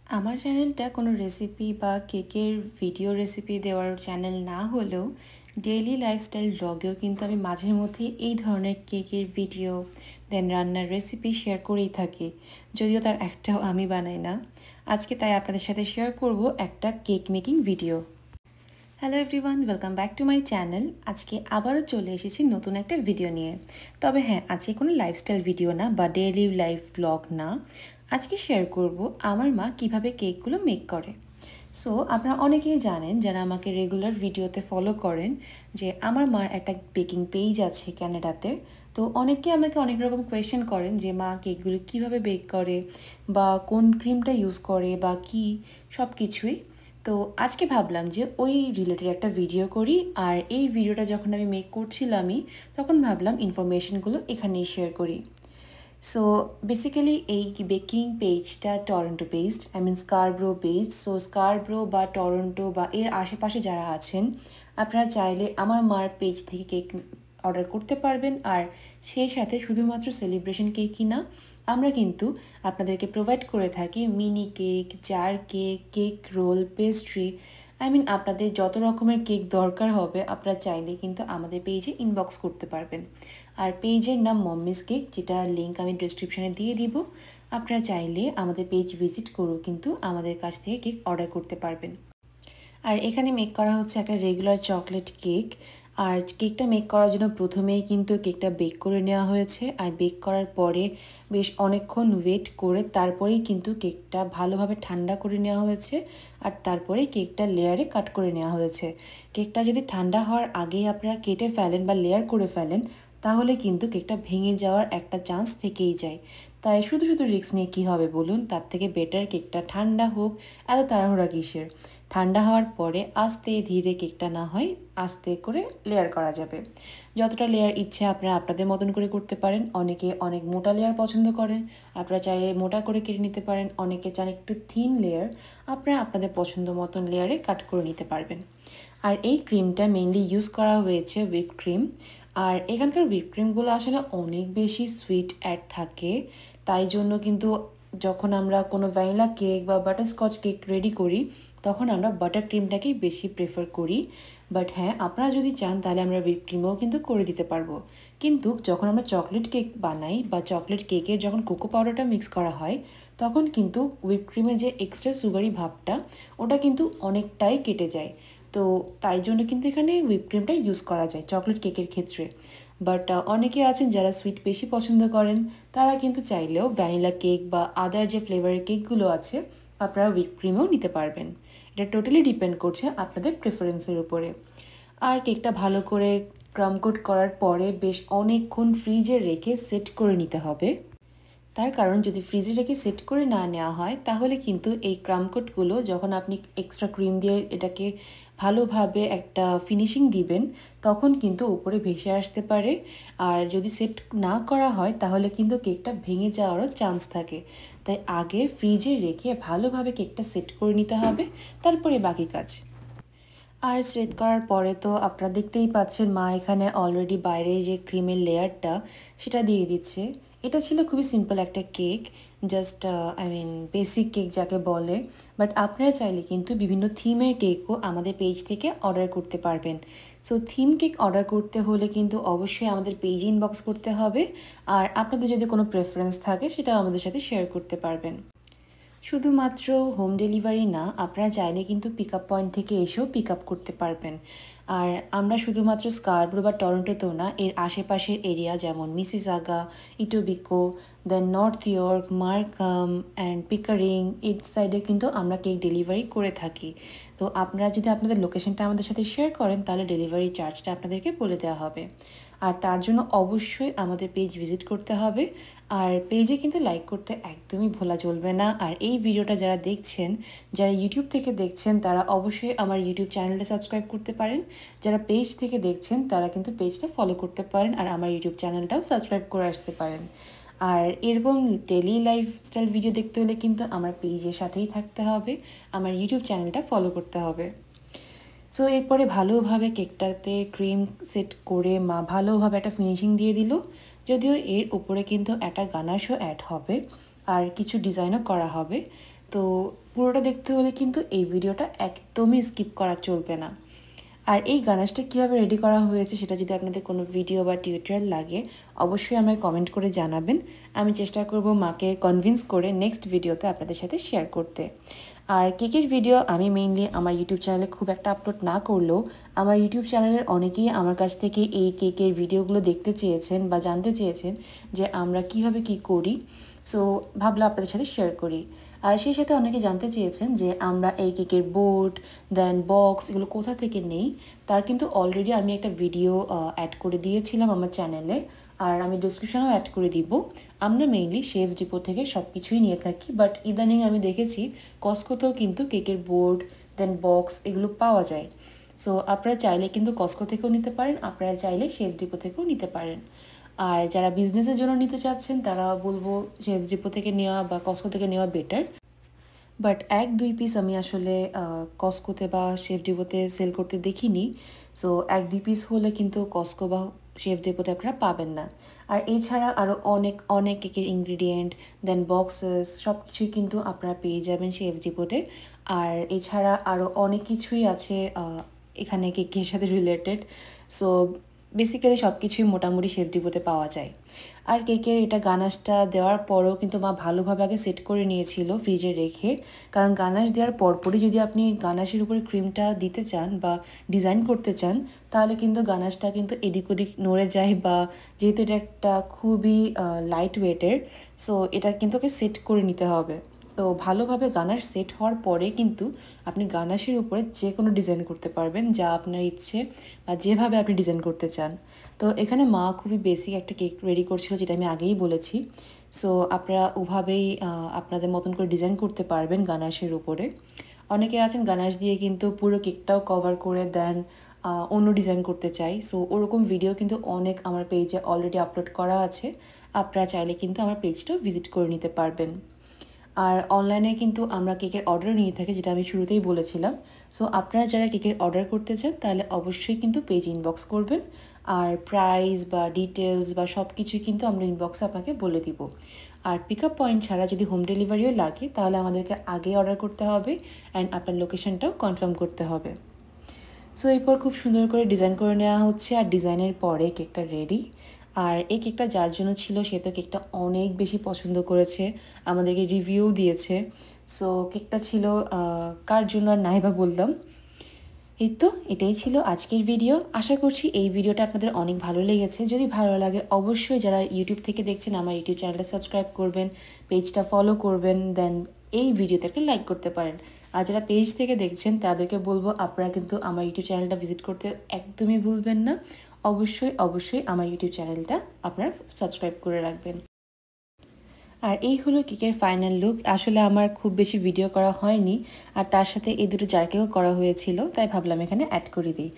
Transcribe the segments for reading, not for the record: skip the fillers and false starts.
আমার চ্যানেলটা কোনো রেসিপি বা কেকের ভিডিও রেসিপি দেওয়ার চ্যানেল না হলেও ডেইলি লাইফস্টাইল ব্লগেও কিন্তু আমি মাঝে মধ্যে এই ধরনের কেকের ভিডিও দেন রান্নার রেসিপি শেয়ার করেই থাকি, যদিও তার একটাও আমি বানাই না। আজকে তাই আপনাদের সাথে শেয়ার করব একটা cake making video. Hello everyone, welcome back to my channel. আজকে আবারও চলে এসেছি নতুন একটা ভিডিও নিয়ে। তবে হ্যাঁ, আজকে কোনো লাইফস্টাইল ভিডিও না বা ডেইলি লাইফ ব্লগ না। আজকে শেয়ার করব আমার মা কিভাবে কেকগুলো মেক করে। সো আপনারা অনেকেই জানেন, যারা আমাকে রেগুলার ভিডিওতে ফলো করেন, যে আমার মার একটা বেকিং পেজ আছে ক্যানাডাতে। তো অনেকে আমাকে অনেক রকম কোয়েশ্চেন করেন যে মা কেকগুলো কীভাবে বেক করে বা কোন ক্রিমটা ইউজ করে বা কী, সব কিছুই। তো আজকে ভাবলাম যে ওই রিলেটেড একটা ভিডিও করি, আর এই ভিডিওটা যখন আমি মেক করছিলামই তখন ভাবলাম ইনফরমেশনগুলো এখানেই শেয়ার করি। সো বেসিক্যালি এই বেকিং পেজটা Toronto based, Scarborough based. So Scarborough বা টরন্টো বা এর আশেপাশে যারা আছেন, আপনারা চাইলে আমার মার পেজ থেকে কেক অর্ডার করতে পারবেন। আর সেই সাথে শুধুমাত্র সেলিব্রেশন কেকই না, আমরা কিন্তু আপনাদেরকে প্রোভাইড করে থাকি mini cake, jar cake, cake roll, pastry. আপনাদের যত রকমের কেক দরকার হবে আপনারা চাইলে কিন্তু আমাদের পেজে ইনবক্স করতে পারবেন। আর পেজের নাম মম্মিস কেক, যেটা লিঙ্ক আমি ডিসক্রিপশানে দিয়ে দিব। আপনারা চাইলে আমাদের পেজ ভিজিট করেও কিন্তু আমাদের কাছ থেকে কেক অর্ডার করতে পারবেন। আর এখানে মেক করা হচ্ছে একটা রেগুলার চকলেট কেক। আর কেকটা মেক করার জন্য প্রথমেই কিন্তু কেকটা বেক করে নেওয়া হয়েছে, আর বেক করার পরে বেশ অনেকক্ষণ ওয়েট করে তারপরেই কিন্তু কেকটা ভালোভাবে ঠান্ডা করে নেওয়া হয়েছে, আর তারপরে কেকটা লেয়ারে কাট করে নেওয়া হয়েছে। কেকটা যদি ঠান্ডা হওয়ার আগেই আপনারা কেটে ফেলেন বা লেয়ার করে ফেলেন, তাহলে কিন্তু কেকটা ভেঙে যাওয়ার একটা চান্স থেকেই যায়। তাই শুধু শুধু রিস্ক নিয়ে কী হবে বলুন, তার থেকে বেটার কেকটা ঠান্ডা হোক। এত তাড়াহুড়া কিসের? ঠান্ডা হওয়ার পরে আস্তে ধীরে কেকটা না হয় আস্তে করে লেয়ার করা যাবে। যতটা লেয়ার ইচ্ছে আপনারা আপনাদের মতন করে করতে পারেন। অনেকে অনেক মোটা লেয়ার পছন্দ করেন, আপনারা চাইলে মোটা করে কেটে নিতে পারেন। অনেকে চান একটু থিন লেয়ার, আপনারা আপনাদের পছন্দ মতন লেয়ারে কাট করে নিতে পারবেন। আর এই ক্রিমটা মেইনলি ইউজ করা হয়েছে হুইপ ক্রিম। আর এখানকার হুইপ ক্রিমগুলো আসলে অনেক বেশি সুইট অ্যাড থাকে, তাই জন্য কিন্তু যখন আমরা কোনো ভ্যানিলা কেক বা বাটারস্কচ কেক রেডি করি, তখন আমরা বাটার ক্রিমটাকেই বেশি প্রেফার করি। বাট হ্যাঁ, আপনারা যদি চান তাহলে আমরা হুইপ ক্রিমও কিন্তু করে দিতে পারবো। কিন্তু যখন আমরা চকলেট কেক বানাই বা চকলেট কেকে যখন কোকো পাউডারটা মিক্স করা হয়, তখন কিন্তু হুইপ ক্রিমে যে এক্সট্রা সুগারি ভাবটা, ওটা কিন্তু অনেকটাই কেটে যায়। তো তাই জন্য কিন্তু এখানে হুইপ ক্রিমটা ইউজ করা যায় চকলেট কেকের ক্ষেত্রে। বাট অনেকে আছেন যারা সুইট বেশি পছন্দ করেন, তারা কিন্তু চাইলেও ভ্যানিলা কেক বা আদার যে ফ্লেভারের কেকগুলো আছে, আপনারা হুইপ ক্রিমও নিতে পারবেন। এটা টোটালি ডিপেন্ড করছে আপনাদের প্রেফারেন্সের উপরে। আর কেকটা ভালো করে ক্রাম কোট করার পরে বেশ অনেকক্ষণ ফ্রিজে রেখে সেট করে নিতে হবে। তার কারণ যদি ফ্রিজে রেখে সেট করে না নেওয়া হয়, তাহলে কিন্তু এই ক্রামকোটগুলো যখন আপনি এক্সট্রা ক্রিম দিয়ে এটাকে ভালোভাবে একটা ফিনিশিং দিবেন, তখন কিন্তু উপরে ভেসে আসতে পারে। আর যদি সেট না করা হয় তাহলে কিন্তু কেকটা ভেঙে যাওয়ারও চান্স থাকে। তাই আগে ফ্রিজে রেখে ভালোভাবে কেকটা সেট করে নিতে হবে, তারপরে বাকি কাজ। আর সেট করার পরে তো আপনারা দেখতেই পাচ্ছেন, মা এখানে অলরেডি বাইরে যে ক্রিমের লেয়ারটা সেটা দিয়ে দিচ্ছে। এটা ছিল খুবই সিম্পল একটা কেক, জাস্ট বেসিক কেক যাকে বলে। বাট আপনারা চাইলে কিন্তু বিভিন্ন থিমের কেকও আমাদের পেজ থেকে অর্ডার করতে পারবেন। সো থিম কেক অর্ডার করতে হলে কিন্তু অবশ্যই আমাদের পেজে ইনবক্স করতে হবে। আর আপনাদের যদি কোনো প্রেফারেন্স থাকে সেটাও আমাদের সাথে শেয়ার করতে পারবেন। শুধুমাত্র হোম ডেলিভারি না, আপনারা চাইলে কিন্তু পিক আপ পয়েন্ট থেকে এসেও পিক আপ করতে পারবেন। আর আমরা শুধুমাত্র স্কারব্রো বা টরন্টোতেও না, এর আশেপাশের এরিয়া যেমন Mississauga, Etobicoke, then North York, Markham and Pickering, এই সাইডে কিন্তু আমরা কেক ডেলিভারি করে থাকি। তো আপনারা যদি আপনাদের লোকেশনটা আমাদের সাথে শেয়ার করেন, তাহলে ডেলিভারি চার্জটা আপনাদেরকে বলে দেওয়া হবে। আর তার জন্য অবশ্যই আমাদের পেজ ভিজিট করতে হবে। আর পেজে কিন্তু লাইক করতে একদমই ভোলা চলবে না। আর এই ভিডিওটা যারা দেখছেন, যারা ইউটিউব থেকে দেখছেন, তারা অবশ্যই আমার ইউটিউব চ্যানেলটা সাবস্ক্রাইব করতে পারেন। যারা পেজ থেকে দেখছেন তারা কিন্তু পেজটা ফলো করতে পারেন, আর আমার ইউটিউব চ্যানেলটাও সাবস্ক্রাইব করে আসতে পারেন। আর এরকম ডেলি লাইফস্টাইল ভিডিও দেখতে হলে কিন্তু আমার পেজের সাথেই থাকতে হবে, আমার ইউটিউব চ্যানেলটা ফলো করতে হবে। সো এরপরে ভালোভাবে কেকটাতে ক্রিম সেট করে মা ভালোভাবে একটা ফিনিশিং দিয়ে দিল। যদিও এর উপরে কিন্তু একটা গানাশও অ্যাড হবে আর কিছু ডিজাইনও করা হবে। তো পুরোটা দেখতে হলে কিন্তু এই ভিডিওটা একদমই স্কিপ করা চলবে না। আর এই গানাশটা কীভাবে রেডি করা হয়েছে সেটা যদি আপনাদের কোনো ভিডিও বা টিউটোরিয়াল লাগে অবশ্যই আমায় কমেন্ট করে জানাবেন। আমি চেষ্টা করব মাকে কনভিন্স করে নেক্সট ভিডিওতে আপনাদের সাথে শেয়ার করতে। আর কেকের ভিডিও আমি মেইনলি আমার ইউটিউব চ্যানেলে খুব একটা আপলোড না করলেও আমার ইউটিউব চ্যানেলের অনেকেই আমার কাছ থেকে এই কেকের ভিডিওগুলো দেখতে চেয়েছেন বা জানতে চেয়েছেন যে আমরা কিভাবে কি করি। সো ভাবলাম আপনাদের সাথে শেয়ার করি। আর সেই সাথে অনেকে জানতে চেয়েছেন যে আমরা এই কেকের বোর্ড দেন বক্স এগুলো কোথা থেকে নেই। তার কিন্তু অলরেডি আমি একটা ভিডিও অ্যাড করে দিয়েছিলাম আমার চ্যানেলে, আর আমি ডিসক্রিপশনেও অ্যাড করে দিব। আমরা মেইনলি শেফস ডিপো থেকে সব কিছুই নিয়ে থাকি, বাট ইদানিং আমি দেখেছি কস্কোতেও কিন্তু কেকের বোর্ড দেন বক্স এগুলো পাওয়া যায়। সো আপনারা চাইলে কিন্তু কস্কো থেকেও নিতে পারেন, আপনারা চাইলে শেফস ডিপো থেকেও নিতে পারেন। আর যারা বিজনেসের জন্য নিতে চাচ্ছেন তারা বলবো শেফস ডিপো থেকে নেওয়া বা কস্কো থেকে নেওয়া বেটার। বাট 1-2 পিস আমি আসলে কস্কোতে বা শেফ ডিপোতে সেল করতে দেখিনি। সো 1-2 পিস হলে কিন্তু কস্কো বা শেফ ডিপোতে আপনারা পাবেন না। আর এছাড়া আরও অনেক অনেক কেকের ইনগ্রিডিয়েন্ট দেন বক্সেস সব কিছুই কিন্তু আপনারা পেয়ে যাবেন শেফ ডিপোতে। আর এছাড়া আরও অনেক কিছুই আছে এখানে কেকের সাথে রিলেটেড। সো বেসিক্যালি সব কিছুই মোটামুটি শেফ ডিপোতে পাওয়া যায়। আর কেকের এটা গানাশটা দেওয়ার পরেও কিন্তু মা ভালোভাবে আগে সেট করে নিয়েছিল ফ্রিজে রেখে, কারণ গানাশ দেওয়ার পরপরই যদি আপনি গানাশের উপরে ক্রিমটা দিতে চান বা ডিজাইন করতে চান তাহলে কিন্তু গানাশটা কিন্তু এদিক ওদিক নড়ে যায়, বা যেহেতু এটা একটা খুবই লাইট ওয়েটের, সো এটা কিন্তু ওকে সেট করে নিতে হবে। তো ভালোভাবে গানাশ সেট হওয়ার পরে কিন্তু আপনি গানাশের উপরে যে কোনো ডিজাইন করতে পারবেন যা আপনার ইচ্ছে বা যেভাবে আপনি ডিজাইন করতে চান। তো এখানে মা খুবই বেসিক একটা কেক রেডি করছিল, যেটা আমি আগেই বলেছি। সো আপনারা ওভাবেই আপনাদের মতন করে ডিজাইন করতে পারবেন গানাশের উপরে। অনেকে আছেন গানাশ দিয়ে কিন্তু পুরো কেকটাও কভার করে দেন, অন্য ডিজাইন করতে চাই। সো ওরকম ভিডিও কিন্তু অনেক আমার পেজে অলরেডি আপলোড করা আছে, আপনারা চাইলে কিন্তু আমার পেজটাও ভিজিট করে নিতে পারবেন। আর অনলাইনে কিন্তু আমরা কেকের অর্ডার নিয়ে থাকি, যেটা আমি শুরুতেই বলেছিলাম। সো আপনারা যারা কেকের অর্ডার করতে চান তাহলে অবশ্যই কিন্তু পেজ ইনবক্স করবেন, আর প্রাইস বা ডিটেলস বা সব কিছুই কিন্তু আমরা ইনবক্সে আপনাকে বলে দিব। আর পিক আপ পয়েন্ট ছাড়া যদি হোম ডেলিভারিও লাগে তাহলে আমাদেরকে আগে অর্ডার করতে হবে অ্যান্ড আপনার লোকেশনটাও কনফার্ম করতে হবে। সো এরপর খুব সুন্দর করে ডিজাইন করে নেওয়া হচ্ছে, আর ডিজাইনের পরে কেকটা রেডি। আর এই কেকটা যার জন্য ছিল সে তো কেকটা অনেক বেশি পছন্দ করেছে, আমাদেরকে রিভিউ দিয়েছে। সো কেকটা ছিল কার জন্য আর নাই বা বললাম। এই তো এটাই ছিল আজকের ভিডিও। আশা করছি এই ভিডিওটা আপনাদের অনেক ভালো লেগেছে। যদি ভালো লাগে অবশ্যই যারা ইউটিউব থেকে দেখছেন আমার ইউটিউব চ্যানেলটা সাবস্ক্রাইব করবেন, পেজটা ফলো করবেন, দেন এই ভিডিওতে একটা লাইক করতে পারেন। আর যারা পেজ থেকে দেখছেন তাদেরকে বলবো আপনারা কিন্তু আমার ইউটিউব চ্যানেলটা ভিজিট করতে একদমই ভুলবেন না। অবশ্যই অবশ্যই আমার ইউটিউব চ্যানেলটা আপনারা সাবস্ক্রাইব করে রাখবেন। আর এই হলো কেকের ফাইনাল লুক। আসলে আমার খুব বেশি ভিডিও করা হয়নি, আর তার সাথে এই দুটো জারকেও করা হয়েছিল, তাই ভাবলাম এখানে অ্যাড করে দিই।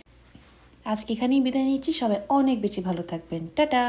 আজকে এখানেই বিদায় নিচ্ছি, সবাই অনেক বেশি ভালো থাকবেন, টাটা।